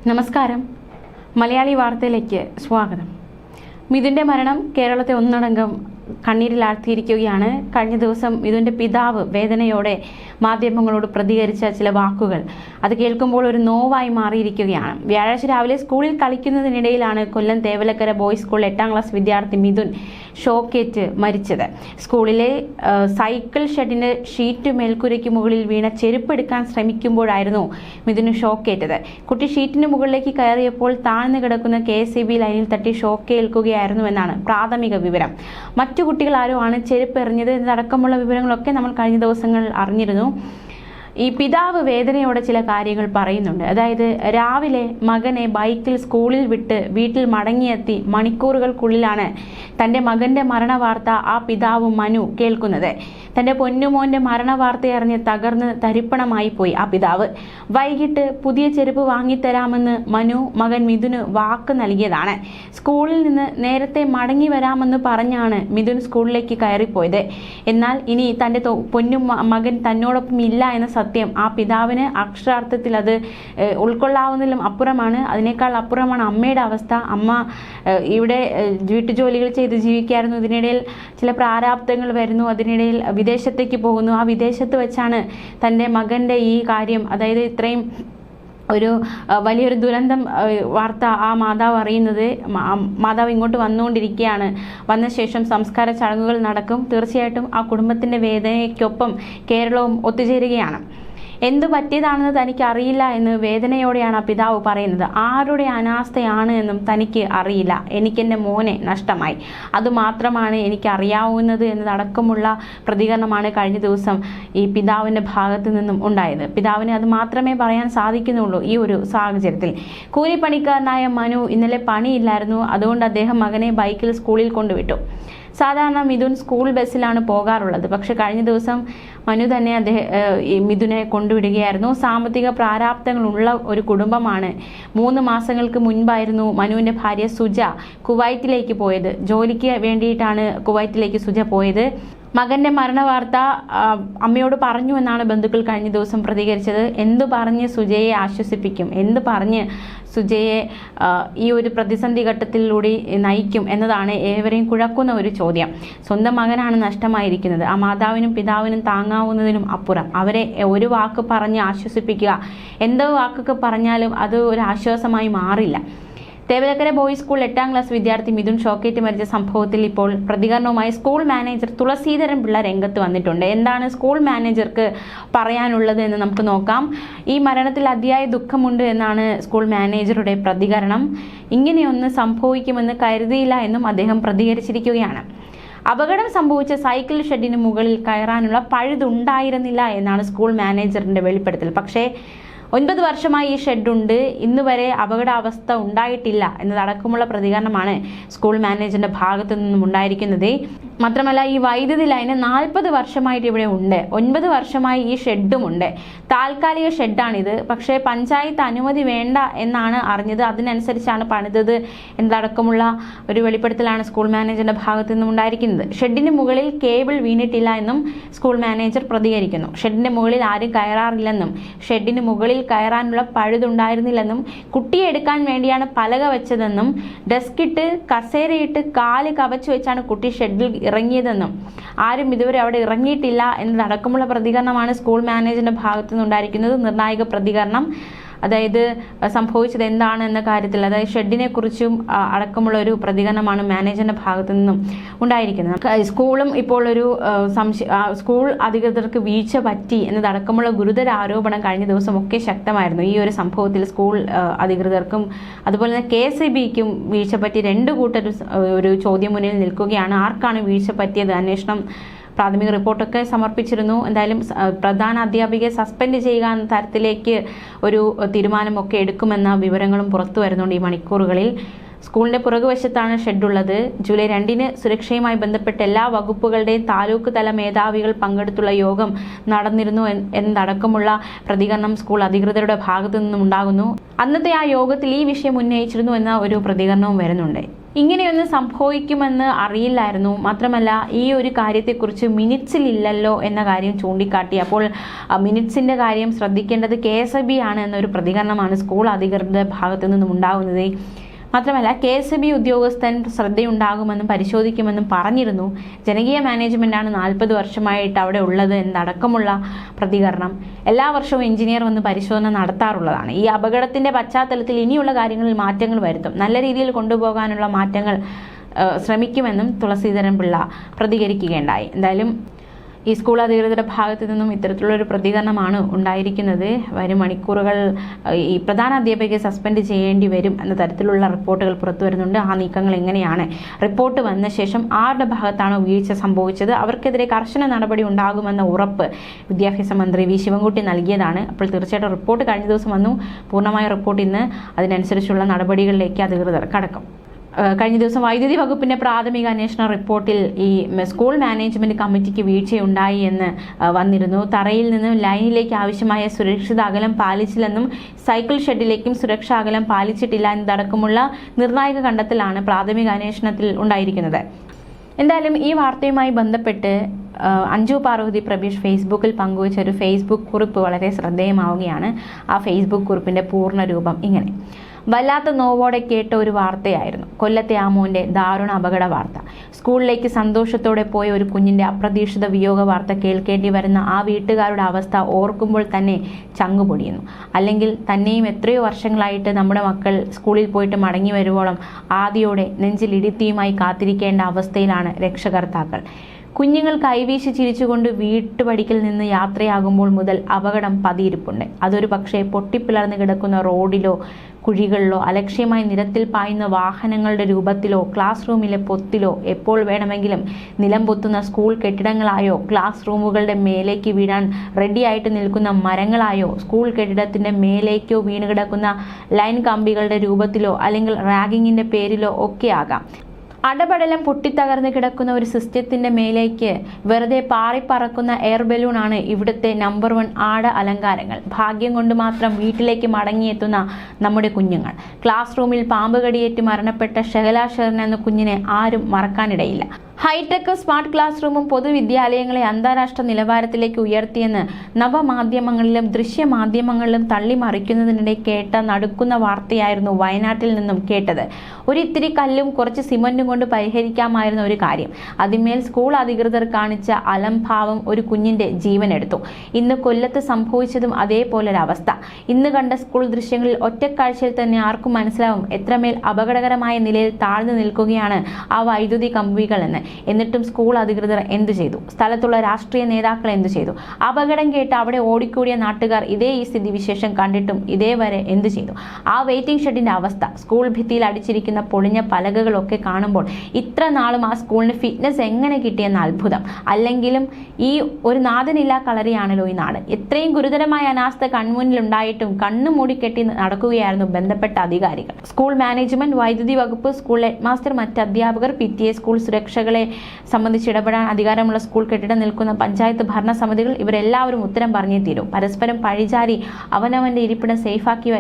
നമസ്കാരം. മലയാളി വാർത്തയിലേക്ക് സ്വാഗതം. മിഥുൻ്റെ മരണം കേരളത്തെ ഒന്നടങ്കം കണ്ണീരിലാഴ്ത്തിയിരിക്കുകയാണ്. കഴിഞ്ഞ ദിവസം മിഥുൻ്റെ പിതാവ് വേദനയോടെ മാധ്യമങ്ങളോട് പ്രതികരിച്ച ചില വാക്കുകൾ അത് കേൾക്കുമ്പോൾ ഒരു നോവായി മാറിയിരിക്കുകയാണ്. വ്യാഴാഴ്ച രാവിലെ സ്കൂളിൽ കളിക്കുന്നതിനിടയിലാണ് കൊല്ലം തേവലക്കര ബോയ്സ് സ്കൂൾ 8ാം ക്ലാസ് വിദ്യാർത്ഥി മിഥുൻ ഷോക്കേറ്റ് മരിച്ചത്. സ്കൂളിലെ സൈക്കിൾ ഷെഡിൻ്റെ ഷീറ്റ് മേൽക്കൂരയ്ക്ക് മുകളിൽ വീണ ചെരുപ്പെടുക്കാൻ ശ്രമിക്കുമ്പോഴായിരുന്നു മിഥുന് ഷോക്കേറ്റത്. കുട്ടി ഷീറ്റിന് മുകളിലേക്ക് കയറിയപ്പോൾ താഴ്ന്നു കിടക്കുന്ന KSEB ലൈനിൽ തട്ടി ഷോക്കേൽക്കുകയായിരുന്നുവെന്നാണ് പ്രാഥമിക വിവരം. മറ്റു കുട്ടികൾ ആരോ ആണ് ചെരുപ്പ് എറിഞ്ഞത് എന്നതടക്കമുള്ള വിവരങ്ങളൊക്കെ നമ്മൾ കഴിഞ്ഞ ദിവസങ്ങൾ അറിഞ്ഞിരുന്നു. ഈ പിതാവ് വേദനയോടെ ചില കാര്യങ്ങൾ പറയുന്നുണ്ട്. അതായത് രാവിലെ മകനെ ബൈക്കിൽ സ്കൂളിൽ വിട്ട് വീട്ടിൽ മടങ്ങിയെത്തി മണിക്കൂറുകൾക്കുള്ളിലാണ് തൻ്റെ മകൻ്റെ മരണവാർത്ത ആ പിതാവ് മനു കേൾക്കുന്നത്. തൻ്റെ പൊന്നുമോൻ്റെ മരണവാർത്തയറിഞ്ഞ് തകർന്ന് തരിപ്പണമായി പോയി ആ പിതാവ്. വൈകിട്ട് പുതിയ ചെരുപ്പ് വാങ്ങിത്തരാമെന്ന് മനു മകൻ മിഥുന് വാക്ക് നൽകിയതാണ്. സ്കൂളിൽ നിന്ന് നേരത്തെ മടങ്ങി വരാമെന്ന് പറഞ്ഞാണ് മിഥുൻ സ്കൂളിലേക്ക് കയറിപ്പോയത്. എന്നാൽ ഇനി തൻ്റെ മകൻ തന്നോടൊപ്പം ഇല്ല എന്ന സത്യം ആ പിതാവിന് അക്ഷരാർത്ഥത്തിൽ അത് ഉൾക്കൊള്ളാവുന്നതിലും അപ്പുറമാണ്. അതിനേക്കാൾ അപ്പുറമാണ് അമ്മയുടെ അവസ്ഥ. അമ്മ ഇവിടെ വീട്ടുജോലികൾ ചെയ്ത് ജീവിക്കായിരുന്നു. ഇതിനിടയിൽ ചില പ്രാരാബ്ദങ്ങൾ വരുന്നു. അതിനിടയിൽ വിദേശത്തേക്ക് പോകുന്നു. ആ വിദേശത്ത് വെച്ചാണ് തൻ്റെ മകൻ്റെ ഈ കാര്യം, അതായത് ഇത്രയും ഒരു വലിയൊരു ദുരന്തം വാർത്ത ആ മാതാവ് അറിയുന്നത്. മാതാവ് ഇങ്ങോട്ട് വന്നുകൊണ്ടിരിക്കുകയാണ്. വന്ന ശേഷം സംസ്കാര ചടങ്ങുകൾ നടക്കും. തീർച്ചയായിട്ടും ആ കുടുംബത്തിൻ്റെ വേദനയ്ക്കൊപ്പം കേരളവും ഒത്തുചേരുകയാണ്. എന്തു പറ്റിയതാണെന്ന് തനിക്ക് അറിയില്ല എന്ന് വേദനയോടെയാണ് ആ പിതാവ് പറയുന്നത്. ആരുടെ അനാസ്ഥയാണ് എന്നും തനിക്ക് അറിയില്ല. എനിക്കെൻ്റെ മോനെ നഷ്ടമായി, അതുമാത്രമാണ് എനിക്ക് അറിയാവുന്നത് എന്നതടക്കമുള്ള പ്രതികരണമാണ് കഴിഞ്ഞ ദിവസം ഈ പിതാവിൻ്റെ ഭാഗത്തു നിന്നും ഉണ്ടായത്. പിതാവിന് അത് മാത്രമേ പറയാൻ സാധിക്കുന്നുള്ളൂ ഈ ഒരു സാഹചര്യത്തിൽ. കൂലിപ്പണിക്കാരനായ മനു ഇന്നലെ പണിയില്ലായിരുന്നു. അതുകൊണ്ട് അദ്ദേഹം മകനെ ബൈക്കിൽ സ്കൂളിൽ കൊണ്ടുവിട്ടു. സാധാരണ മിഥുൻ സ്കൂൾ ബസ്സിലാണ് പോകാറുള്ളത്. പക്ഷെ കഴിഞ്ഞ ദിവസം മനു തന്നെ മിഥുനെ കൊണ്ടുവിടുകയായിരുന്നു. സാമ്പത്തിക പ്രാരാബ്ദങ്ങളുള്ള ഒരു കുടുംബമാണ്. 3 മാസങ്ങൾക്ക് മുൻപായിരുന്നു മനുവിൻ്റെ ഭാര്യ സുജ കുവൈറ്റിലേക്ക് പോയത്. ജോലിക്ക് വേണ്ടിയിട്ടാണ് കുവൈറ്റിലേക്ക് സുജ പോയത്. മകൻ്റെ മരണവാർത്ത അമ്മയോട് പറഞ്ഞു എന്നാണ് ബന്ധുക്കൾ കഴിഞ്ഞ ദിവസം പ്രതികരിച്ചത്. എന്തു പറഞ്ഞ് സുജയെ ആശ്വസിപ്പിക്കും, എന്ത് പറഞ്ഞ് സുജയെ ഈ ഒരു പ്രതിസന്ധി ഘട്ടത്തിലൂടെ നയിക്കും എന്നതാണ് ഏവരെയും കുഴക്കുന്ന ഒരു ചോദ്യം. സ്വന്തം മകനാണ് നഷ്ടമായിരിക്കുന്നത്. ആ മാതാവിനും പിതാവിനും താങ്ങാവുന്നതിനും അപ്പുറം അവരെ ഒരു വാക്ക് പറഞ്ഞ് ആശ്വസിപ്പിക്കുക, എന്തോ വാക്കൊക്കെ പറഞ്ഞാലും അത് ഒരു ആശ്വാസമായി മാറില്ല. തേവലക്കര ബോയ്സ് സ്കൂൾ 8ാം ക്ലാസ് വിദ്യാർത്ഥി മിഥുൻ ഷോക്കേറ്റ് മരിച്ച സംഭവത്തിൽ ഇപ്പോൾ പ്രതികരണവുമായി സ്കൂൾ മാനേജർ തുളസീധരൻ പിള്ള രംഗത്ത് വന്നിട്ടുണ്ട്. എന്താണ് സ്കൂൾ മാനേജർക്ക് പറയാനുള്ളത് എന്ന് നമുക്ക് നോക്കാം. ഈ മരണത്തിൽ അതിയായ ദുഃഖമുണ്ട് എന്നാണ് സ്കൂൾ മാനേജറുടെ പ്രതികരണം. ഇങ്ങനെയൊന്ന് സംഭവിക്കുമെന്ന് കരുതിയില്ല എന്നും അദ്ദേഹം പ്രതികരിച്ചിരിക്കുകയാണ്. അപകടം സംഭവിച്ച സൈക്കിൾ ഷെഡിന് മുകളിൽ കയറാനുള്ള പഴുതുണ്ടായിരുന്നില്ല എന്നാണ് സ്കൂൾ മാനേജറിന്റെ വെളിപ്പെടുത്തൽ. പക്ഷേ 9 വർഷമായി ഈ ഷെഡുണ്ട്, ഇന്ന് വരെ അപകടാവസ്ഥ ഉണ്ടായിട്ടില്ല എന്നതടക്കമുള്ള പ്രതികരണമാണ് സ്കൂൾ മാനേജറിന്റെ ഭാഗത്തു നിന്നും ഉണ്ടായിരിക്കുന്നത്. മാത്രമല്ല ഈ വൈദ്യുതി ലൈന് 40 വർഷമായിട്ട് ഇവിടെ ഉണ്ട്. 9 വർഷമായി ഈ ഷെഡുമുണ്ട്. താൽക്കാലിക ഷെഡാണിത്. പക്ഷേ പഞ്ചായത്ത് അനുമതി വേണ്ട എന്നാണ് അറിഞ്ഞത്. അതിനനുസരിച്ചാണ് പണിതത് എന്നതടക്കമുള്ള ഒരു വെളിപ്പെടുത്തലാണ് സ്കൂൾ മാനേജറിന്റെ ഭാഗത്തു നിന്നും ഉണ്ടായിരിക്കുന്നത്. ഷെഡിന് മുകളിൽ കേബിൾ വീണിട്ടില്ല എന്നും സ്കൂൾ മാനേജർ പ്രതികരിക്കുന്നു. ഷെഡിന്റെ മുകളിൽ ആരും കയറാറില്ലെന്നും ഷെഡിന് മുകളിൽ കയറാനുള്ള പഴുതുണ്ടായിരുന്നില്ലെന്നും കുട്ടിയെ എടുക്കാൻ വേണ്ടിയാണ് പലക വെച്ചതെന്നും ഡെസ്കിട്ട് കസേരയിട്ട് കാല് കവച്ചു വെച്ചാണ് കുട്ടി ഷെഡിൽ ഇറങ്ങിയതെന്നും ആരും ഇതുവരെ അവിടെ ഇറങ്ങിയിട്ടില്ല എന്നതടക്കമുള്ള പ്രതികരണമാണ് സ്കൂൾ മാനേജറിന്റെ ഭാഗത്തു നിന്നുണ്ടായിരിക്കുന്നത്. നിർണായക പ്രതികരണം, അതായത് സംഭവിച്ചത് എന്താണ് എന്ന കാര്യത്തിൽ, അതായത് ഷെഡിനെ കുറിച്ചും അടക്കമുള്ള ഒരു പ്രതികരണമാണ് മാനേജറിന്റെ ഭാഗത്തു നിന്നും ഉണ്ടായിരിക്കുന്നത്. സ്കൂളും ഇപ്പോൾ ഒരു സ്കൂൾ അധികൃതർക്ക് വീഴ്ച പറ്റി എന്നതടക്കമുള്ള ഗുരുതര ആരോപണം കഴിഞ്ഞ ദിവസം ഒക്കെ ശക്തമായിരുന്നു. ഈ ഒരു സംഭവത്തിൽ സ്കൂൾ അധികൃതർക്കും അതുപോലെ തന്നെ KSEBക്കും വീഴ്ച പറ്റി 2 കൂട്ടർ ഒരു ചോദ്യം മുന്നിൽ നിൽക്കുകയാണ്. ആർക്കാണ് വീഴ്ച പറ്റിയത്? അന്വേഷണം പ്രാഥമിക റിപ്പോർട്ടൊക്കെ സമർപ്പിച്ചിരുന്നു. എന്തായാലും പ്രധാന അധ്യാപികയെ സസ്പെൻഡ് ചെയ്യുക എന്ന തരത്തിലേക്ക് ഒരു തീരുമാനമൊക്കെ എടുക്കുമെന്ന വിവരങ്ങളും പുറത്തു വരുന്നുണ്ട് ഈ മണിക്കൂറുകളിൽ. സ്കൂളിന്റെ പുറകുവശത്താണ് ഷെഡുള്ളത്. ജൂലൈ 2-ന് സുരക്ഷയുമായി ബന്ധപ്പെട്ട എല്ലാ വകുപ്പുകളുടെയും താലൂക്ക് തല മേധാവികൾ പങ്കെടുത്തുള്ള യോഗം നടന്നിരുന്നു എന്നതടക്കമുള്ള പ്രതികരണം സ്കൂൾ അധികൃതരുടെ ഭാഗത്തു നിന്നും ഉണ്ടാകുന്നു. അന്നത്തെ ആ യോഗത്തിൽ ഈ വിഷയം ഉന്നയിച്ചിരുന്നു എന്ന ഒരു പ്രതികരണവും വരുന്നുണ്ട്. ഇങ്ങനെയൊന്നും സംഭവിക്കുമെന്ന് അറിയില്ലായിരുന്നു. മാത്രമല്ല ഈ ഒരു കാര്യത്തെക്കുറിച്ച് മിനിറ്റ്സിലില്ലല്ലോ എന്ന കാര്യം ചൂണ്ടിക്കാട്ടി. അപ്പോൾ മിനിറ്റ്സിൻ്റെ കാര്യം ശ്രദ്ധിക്കേണ്ടത് KSIB ആണ് എന്നൊരു പ്രതികരണമാണ് സ്കൂൾ അധികൃതരുടെ ഭാഗത്തു നിന്നും ഉണ്ടാകുന്നത്. മാത്രമല്ല KSIB ഉദ്യോഗസ്ഥൻ ശ്രദ്ധയുണ്ടാകുമെന്നും പരിശോധിക്കുമെന്നും പറഞ്ഞിരുന്നു. ജനകീയ മാനേജ്മെൻറ്റാണ് 40 വർഷമായിട്ട് അവിടെ ഉള്ളത് എന്നടക്കമുള്ള പ്രതികരണം. എല്ലാ വർഷവും എഞ്ചിനീയർ വന്ന് പരിശോധന നടത്താറുള്ളതാണ്. ഈ അപകടത്തിൻ്റെ പശ്ചാത്തലത്തിൽ ഇനിയുള്ള കാര്യങ്ങളിൽ മാറ്റങ്ങൾ വരുത്തും, നല്ല രീതിയിൽ കൊണ്ടുപോകാനുള്ള മാറ്റങ്ങൾ ശ്രമിക്കുമെന്നും തുളസീധരൻ പിള്ള പ്രതികരിക്കുകയുണ്ടായി. എന്തായാലും ഈ സ്കൂൾ അധികൃതരുടെ ഭാഗത്തു നിന്നും ഇത്തരത്തിലുള്ളൊരു പ്രതികരണമാണ് ഉണ്ടായിരിക്കുന്നത്. വരും മണിക്കൂറുകൾ ഈ പ്രധാന അധ്യാപകയെ സസ്പെൻഡ് ചെയ്യേണ്ടി വരും എന്ന തരത്തിലുള്ള റിപ്പോർട്ടുകൾ പുറത്തു വരുന്നുണ്ട്. ആ നീക്കങ്ങൾ എങ്ങനെയാണ്, റിപ്പോർട്ട് വന്ന ശേഷം ആരുടെ ഭാഗത്താണോ വീഴ്ച സംഭവിച്ചത് അവർക്കെതിരെ കർശന നടപടി ഉണ്ടാകുമെന്ന ഉറപ്പ് വിദ്യാഭ്യാസ മന്ത്രി വി ശിവൻകുട്ടി നൽകിയതാണ്. അപ്പോൾ തീർച്ചയായിട്ടും റിപ്പോർട്ട് കഴിഞ്ഞ ദിവസം വന്നു, പൂർണ്ണമായ റിപ്പോർട്ട് ഇന്ന്, അതിനനുസരിച്ചുള്ള നടപടികളിലേക്ക് അധികൃതർ കടക്കും. കഴിഞ്ഞ ദിവസം വൈദ്യുതി വകുപ്പിൻ്റെ പ്രാഥമിക അന്വേഷണ റിപ്പോർട്ടിൽ ഈ സ്കൂൾ മാനേജ്മെൻറ്റ് കമ്മിറ്റിക്ക് വീഴ്ചയുണ്ടായി എന്ന് വന്നിരുന്നു. തറയിൽ നിന്നും ലൈനിലേക്ക് ആവശ്യമായ സുരക്ഷിത അകലം പാലിച്ചില്ലെന്നും സൈക്കിൾ ഷെഡിലേക്കും സുരക്ഷാ അകലം പാലിച്ചിട്ടില്ല എന്നതടക്കമുള്ള നിർണായക കണ്ടെത്തലാണ് പ്രാഥമിക അന്വേഷണത്തിൽ ഉണ്ടായിരിക്കുന്നത്. എന്തായാലും ഈ വാർത്തയുമായി ബന്ധപ്പെട്ട് അഞ്ജു പാർവതി പ്രബീഷ് ഫേസ്ബുക്കിൽ പങ്കുവച്ച ഒരു ഫേസ്ബുക്ക് കുറിപ്പ് വളരെ ശ്രദ്ധേയമാവുകയാണ്. ആ ഫേസ്ബുക്ക് കുറിപ്പിൻ്റെ പൂർണ്ണ രൂപം ഇങ്ങനെ: വല്ലാത്ത നോവോടെ കേട്ട ഒരു വാർത്തയായിരുന്നു കൊല്ലത്തെ ആ മോൻ്റെ ദാരുണ അപകട വാർത്ത. സ്കൂളിലേക്ക് സന്തോഷത്തോടെ പോയ ഒരു കുഞ്ഞിൻ്റെ അപ്രതീക്ഷിത വിയോഗ വാർത്ത കേൾക്കേണ്ടി വരുന്ന ആ വീട്ടുകാരുടെ അവസ്ഥ ഓർക്കുമ്പോൾ തന്നെ ചങ്കുപൊടിയുന്നു. അല്ലെങ്കിൽ തന്നെയും എത്രയോ വർഷങ്ങളായിട്ട് നമ്മുടെ മക്കൾ സ്കൂളിൽ പോയിട്ട് മടങ്ങി വരുവോളം ആദിയോടെ നെഞ്ചിലിടിത്തിയുമായി കാത്തിരിക്കേണ്ട അവസ്ഥയിലാണ് രക്ഷകർത്താക്കൾ. കുഞ്ഞുങ്ങൾ കൈവീശി ചിരിച്ചുകൊണ്ട് വീട്ടുപടിക്കൽ നിന്ന് യാത്രയാകുമ്പോൾ മുതൽ അപകടം പതിയിരിപ്പുണ്ട്. അതൊരു പക്ഷേ പൊട്ടിപ്പിളർന്ന് കിടക്കുന്ന റോഡിലോ കുഴികളിലോ അലക്ഷ്യമായി നിരത്തിൽ പായുന്ന വാഹനങ്ങളുടെ രൂപത്തിലോ ക്ലാസ് റൂമിലെ പൊത്തിലോ എപ്പോൾ വേണമെങ്കിലും നിലം പൊത്തുന്ന സ്കൂൾ കെട്ടിടങ്ങളായോ ക്ലാസ് റൂമുകളുടെ മേലേക്ക് വീഴാൻ റെഡിയായിട്ട് നിൽക്കുന്ന മരങ്ങളായോ സ്കൂൾ കെട്ടിടത്തിൻ്റെ മേലേക്കോ വീണ് കിടക്കുന്ന ലൈൻ കമ്പികളുടെ രൂപത്തിലോ അല്ലെങ്കിൽ റാഗിങ്ങിൻ്റെ പേരിലോ ഒക്കെ ആകാം. അടപടലം പൊട്ടിത്തകർന്ന് കിടക്കുന്ന ഒരു സിസ്റ്റത്തിൻ്റെ മേലേക്ക് വെറുതെ പാറിപ്പറക്കുന്ന എയർ ബലൂണാണ് ഇവിടുത്തെ നമ്പർ 1 ആട അലങ്കാരങ്ങൾ. ഭാഗ്യം കൊണ്ട് മാത്രം വീട്ടിലേക്ക് മടങ്ങിയെത്തുന്ന നമ്മുടെ കുഞ്ഞുങ്ങൾ. ക്ലാസ് റൂമിൽ പാമ്പ് കടിയേറ്റ് മരണപ്പെട്ട ഷഹല ഷെറിൻ എന്ന കുഞ്ഞിനെ ആരും മറക്കാനിടയില്ല. ഹൈടെക് സ്മാർട്ട് ക്ലാസ് റൂമും പൊതുവിദ്യാലയങ്ങളെ അന്താരാഷ്ട്ര നിലവാരത്തിലേക്ക് ഉയർത്തിയെന്ന് നവമാധ്യമങ്ങളിലും ദൃശ്യമാധ്യമങ്ങളിലും തള്ളിമറിക്കുന്നതിനിടെ കേട്ട നടുക്കുന്ന വാർത്തയായിരുന്നു വയനാട്ടിൽ നിന്നും കേട്ടത്. ഒരിത്തിരി കല്ലും കുറച്ച് സിമന്റും കൊണ്ട് പരിഹരിക്കാമായിരുന്ന ഒരു കാര്യം. അതിന്മേൽ സ്കൂൾ അധികൃതർ കാണിച്ച അലംഭാവം ഒരു കുഞ്ഞിന്റെ ജീവനെടുത്തു. ഇന്ന് കൊല്ലത്ത് സംഭവിച്ചതും അതേപോലൊരവസ്ഥ. ഇന്ന് കണ്ട സ്കൂൾ ദൃശ്യങ്ങളിൽ ഒറ്റക്കാഴ്ചയിൽ തന്നെ ആർക്കും മനസ്സിലാവും എത്രമേൽ അപകടകരമായ നിലയിൽ താഴ്ന്നു നിൽക്കുകയാണ് ആ വൈദ്യുതി കമ്പികൾ എന്ന്. എന്നിട്ടും സ്കൂൾ അധികൃതർ എന്തു ചെയ്തു? സ്ഥലത്തുള്ള രാഷ്ട്രീയ നേതാക്കൾ എന്തു ചെയ്തു? അപകടം കേട്ട് അവിടെ ഓടിക്കൂടിയ നാട്ടുകാർ ഈ സ്ഥിതിവിശേഷം കണ്ടിട്ടും ഇതേവരെ എന്തു ചെയ്തു? ആ വെയിറ്റിംഗ് ഷെഡിന്റെ അവസ്ഥ, സ്കൂൾ ഭിത്തിയിൽ അടിച്ചിരിക്കുന്ന പൊളിഞ്ഞ പലകകളൊക്കെ കാണുമ്പോൾ ഇത്ര നാളും ആ സ്കൂളിന് ഫിറ്റ്നസ് എങ്ങനെ കിട്ടിയെന്ന അത്ഭുതം. അല്ലെങ്കിലും ഈ ഒരു നാഥനില്ലാ കളരിയാണല്ലോ ഈ നാട്. എത്രയും ഗുരുതരമായ അനാസ്ഥ കൺമുന്നിലുണ്ടായിട്ടും കണ്ണു മൂടിക്കെട്ടി നടക്കുകയായിരുന്നു ബന്ധപ്പെട്ട അധികാരികൾ. സ്കൂൾ മാനേജ്മെന്റ്, വൈദ്യുതി വകുപ്പ്, സ്കൂൾ ഹെഡ്മാസ്റ്റർ, മറ്റ് അധ്യാപകർ, PTA, സ്കൂൾ സുരക്ഷകളെ സംബന്ധിച്ച് ഇടപെടാൻ അധികാരമുള്ള സ്കൂൾ കെട്ടിടം നിൽക്കുന്ന പഞ്ചായത്ത് ഭരണസമിതികൾ, ഇവരെല്ലാവരും ഉത്തരം പറഞ്ഞേ തീരും. പരസ്പരം പഴിചാരി അവനവന്റെ ഇരിപ്പിടം സേഫാക്കി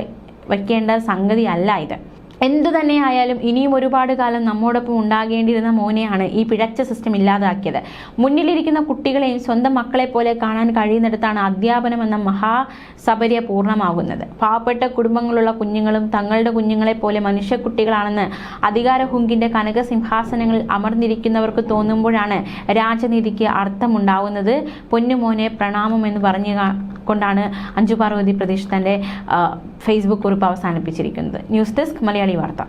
വയ്ക്കേണ്ട സംഗതിയല്ല ഇത്. എന്തു തന്നെയായാലും ഇനിയും ഒരുപാട് കാലം നമ്മോടൊപ്പം ഉണ്ടാകേണ്ടിയിരുന്ന മോനെയാണ് ഈ പിഴച്ച സിസ്റ്റം ഇല്ലാതാക്കിയത്. മുന്നിലിരിക്കുന്ന കുട്ടികളെയും സ്വന്തം മക്കളെ പോലെ കാണാൻ കഴിയുന്നിടത്താണ് അധ്യാപനം എന്ന മഹാസബര്യ പൂർണ്ണമാകുന്നത്. പാവപ്പെട്ട കുടുംബങ്ങളുള്ള കുഞ്ഞുങ്ങളും തങ്ങളുടെ കുഞ്ഞുങ്ങളെ പോലെ മനുഷ്യക്കുട്ടികളാണെന്ന് അധികാരഹുങ്കിന്റെ കനകസിംഹാസനങ്ങളിൽ അമർന്നിരിക്കുന്നവർക്ക് തോന്നുമ്പോഴാണ് രാജനീതിക്ക് അർത്ഥമുണ്ടാവുന്നത്. പൊന്നുമോനെ പ്രണാമം എന്ന് കൊണ്ടാണ് അഞ്ജു പാർവതി പ്രതീഷ് തൻ്റെ ഫേസ്ബുക്ക് കുറിപ്പ് അവസാനിപ്പിച്ചിരിക്കുന്നത്. ന്യൂസ് ഡെസ്ക് മലയാളി വാർത്ത.